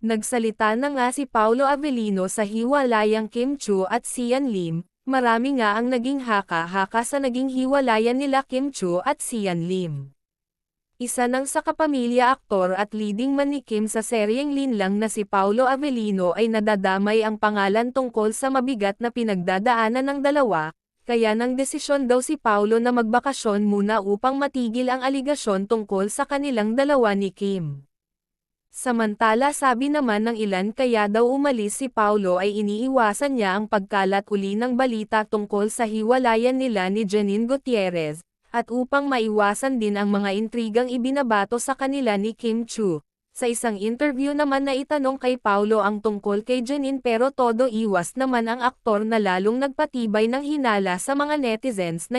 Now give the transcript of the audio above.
Nagsalita na nga si Paolo Avellino sa hiwalayang Kim Chiu at Sian Lim, marami nga ang naging haka-haka sa naging hiwalayan nila Kim Chiu at Sian Lim. Isa nang sa kapamilya aktor at leading man ni Kim sa seryeng Linlang na si Paolo Avellino ay nadadamay ang pangalan tungkol sa mabigat na pinagdadaanan ng dalawa, kaya nang desisyon daw si Paolo na magbakasyon muna upang matigil ang aligasyon tungkol sa kanilang dalawa ni Kim. Samantala sabi naman ng ilan kaya daw umalis si Paolo ay iniiwasan niya ang pagkalat uli ng balita tungkol sa hiwalayan nila ni Janine Gutierrez, at upang maiwasan din ang mga intrigang ibinabato sa kanila ni Kim Chiu. Sa isang interview naman na itanong kay Paolo ang tungkol kay Janine pero todo iwas naman ang aktor na lalong nagpatibay ng hinala sa mga netizens na